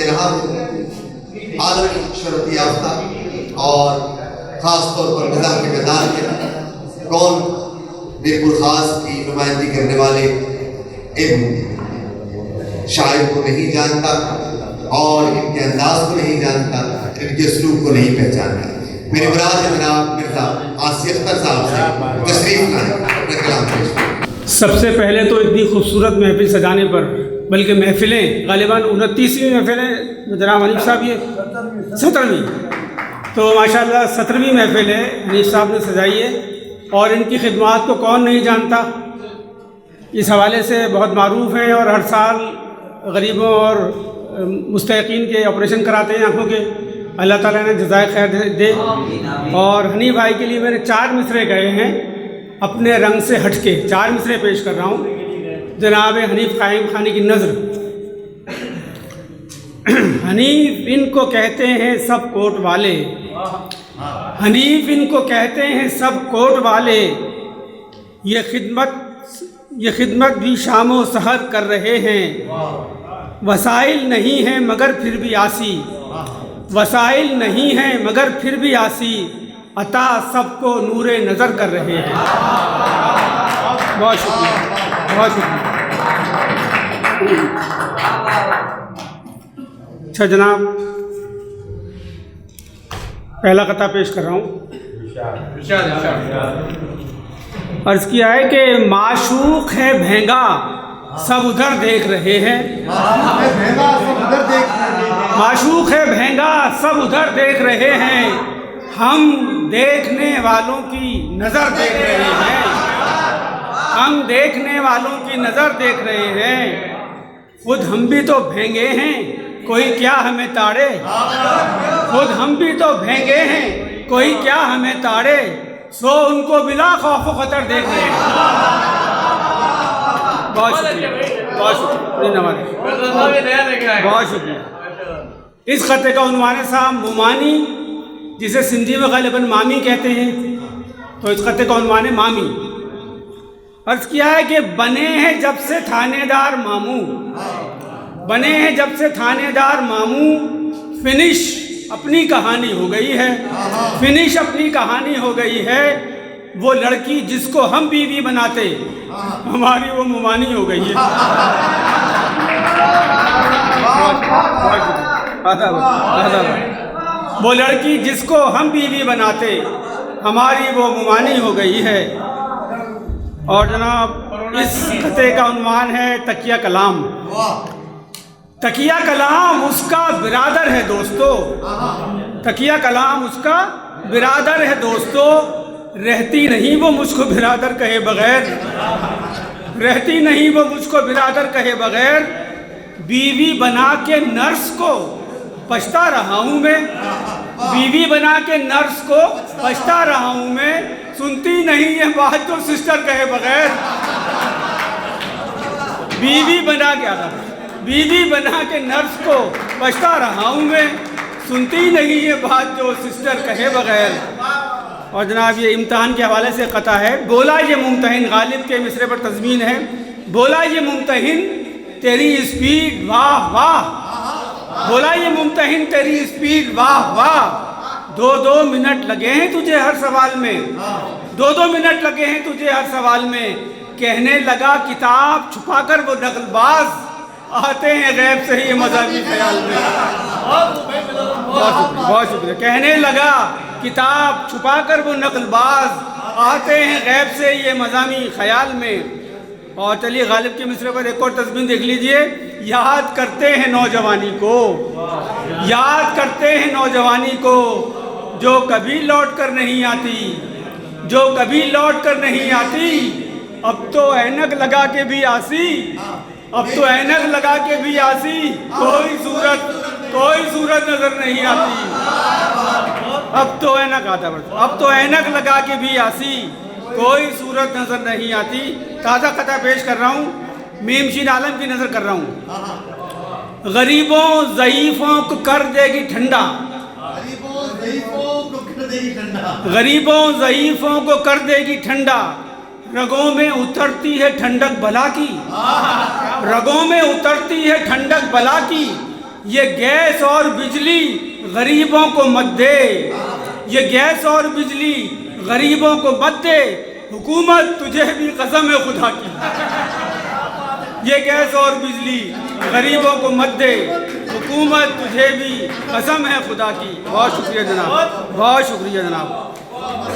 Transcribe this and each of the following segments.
जनाब आलमी शरत याफ्ता और ख़ास तौर पर मज़ाह के मैदान के कौन बिल्कुल ख़ास की नुमाइंदगी करने वाले इन शायर को नहीं जानता और इनके अंदाज को नहीं जानता, इनके सलूक को नहीं पहचानता। मेरी मुराद है जनाब मिर्ज़ा आसिफ अख्तर साहब से तशरीफ लाएं, अपना कलाम पेश करें। सबसे पहले तो इतनी खूबसूरत महफिल सजाने पर, बल्कि महफिलें गालिबान 29वीं महफिलें जनाब हनीफ साहब ये 17वीं, तो माशाल्लाह 17वीं महफिल है हनीफ साहब ने सजाई है और इनकी खिदमात को कौन नहीं जानता। इस हवाले से बहुत मारूफ हैं और हर साल गरीबों और मुस्तहिकीन के ऑपरेशन कराते हैं आँखों के। अल्लाह ताला ने जज़ाए खैर दे। और हनीफ भाई के लिए मैंने 4 मिसरे गए हैं अपने रंग से हटके, 4 मिसरे पेश कर रहा हूँ। जनाब हनीफ कायम खानी की नज़र। हनीफ इनको कहते हैं सब कोट वाले, हनीफ इनको कहते हैं सब कोट वाले, ये खिदमत भी शामो सहर कर रहे हैं। वसाइल नहीं हैं मगर फिर भी आसी, वसाइल नहीं हैं मगर फिर भी आसी, अता सबको नूरे नज़र कर रहे हैं। बहुत शुक्रिया, बहुत शुक्रिया। अच्छा जनाब, पहला कता पेश कर रहा हूँ। अर्ज़ किया है कि माशूक है महंगा सब उधर देख रहे हैं, माशूक है महंगा सब उधर देख रहे हैं, हम देखने वालों की नज़र देख रहे हैं, हम देखने वालों की नज़र देख रहे हैं। खुद हम भी तो भेंगे हैं कोई क्या हमें ताड़े, खुद हम भी तो भेंगे हैं कोई क्या हमें ताड़े, सो उनको बिला खौफ खतर देख रहे हैं। बहुत शुक्रिया, बहुत शुक्रिया, बहुत शुक्रिया। इस खत्ते का उन्वान साहब मुमानी, जिसे सिंधी में गालिबन मामी कहते हैं, तो इस खत्ते का उन्वान मामी। अर्ज़ किया है कि बने हैं जब से थानेदार मामू, बने हैं जब से थानेदार मामू, फिनिश अपनी कहानी हो गई है, फिनिश अपनी कहानी हो गई है। वो लड़की जिसको हम बीवी बनाते हमारी वो मुमानी हो गई है। वो लड़की जिसको हम बीवी बनाते हमारी वो मुमानी हो गई है। और जनाब इस खते का उन्वान है तकिया कलाम। तकिया कलाम उसका बिरादर है दोस्तों, तकिया कलाम उसका बिरादर है दोस्तों, रहती नहीं वो मुझको बिरादर कहे बगैर, रहती नहीं वो मुझको बिरादर कहे बगैर, बीवी बना के नर्स को पछता रहा हूँ मैं, बीवी बना के नर्स को पछता रहा हूँ मैं, सुनती नहीं है बात तो सिस्टर कहे बगैर, बीवी बना के आता, बीवी बना के नर्स को पछता रहा हूँ मैं, सुनती नहीं है बात जो सिस्टर कहे बगैर। और जनाब ये इम्तहान के हवाले से कता है। बोला ये मुमतहिन, गालिब के मिसरे पर तज़मीन है। बोला ये मुमतहिन तेरी स्पीड वाह वाह, बोला ये मुमतहिन तेरी स्पीड वाह वाह, 2-2 मिनट लगे हैं तुझे हर सवाल में, 2-2 मिनट लगे हैं तुझे हर सवाल में, कहने लगा किताब छुपाकर वो नकलबाज, आते हैं गैब से ही मज़ामी ख्याल में। बहुत शुक्रिया। कहने लगा किताब छुपाकर वो नकलबाज, आते हैं गैब से ये मज़ामी ख्याल में। और चलिए गालिब के मिसरे पर एक और तस्मीन देख लीजिए। याद करते हैं नौजवानी को, याद करते हैं नौजवानी को, जो कभी लौट कर नहीं आती, जो कभी लौट कर नहीं आती, अब तो ऐनक लगा के भी आसी, अब तो ऐनक लगा के भी आसी, कोई सूरत नजर नहीं आती, अब तो ऐनक आता, अब तो ऐनक लगा के भी आसी, कोई सूरत नजर नहीं आती। ताज़ा कथा पेश कर रहा हूँ, मीमशीन आलम की नजर कर रहा हूँ। गरीबों ज़ईफ़ों को कर देगी ठंडा, गरीबों ज़ईफ़ों को कर देगी ठंडा, रगों में उतरती है ठंडक बला की, रगों में उतरती है ठंडक बला की, ये गैस और बिजली गरीबों को मत दे, ये गैस और बिजली गरीबों को मत दे, हुकूमत तुझे भी कसम है खुदा की। ये गैस और बिजली गरीबों को मत दे, हुकूमत तुझे भी कसम है खुदा की। बहुत शुक्रिया जनाब, बहुत शुक्रिया जनाब।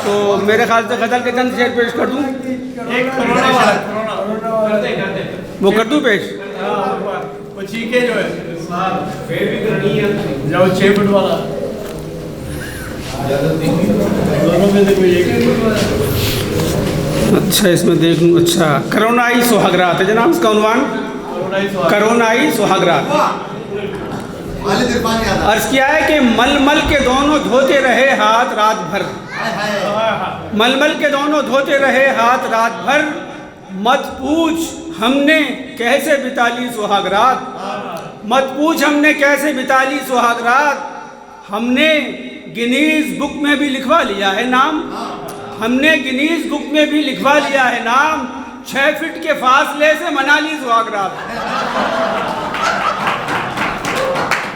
तो मेरे ख्याल से गज़ल के चंद शेर पेश कर दूँ, वो कर दूँ पेश। वो चीखे जो है जाओ 6 फुट वाला दोनों में से कोई एक। अच्छा इसमें देख लूँ। अच्छा, करोनाई सुहागरात है जनाब इसका उन्वान, करोनाई सुहागरात। अर्ज किया है कि मलमल के दोनों धोते रहे हाथ रात भर, मलमल के दोनों धोते रहे हाथ रात भर, मत पूछ हमने कैसे बिताली सुहागरात, मत पूछ हमने कैसे बिताली सुहागरात। हमने गिनीज बुक में भी लिखवा लिया है नाम, हमने गिनीज बुक में भी लिखवा लिया है नाम, 6 फीट के फासले से मना ली सुहागरात।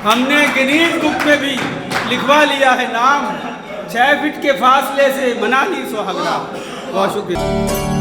हमने गिनीज बुक में भी लिखवा लिया है नाम, 6 फीट के फासले से मना ली सुहागरात। बहुत शुक्रिया।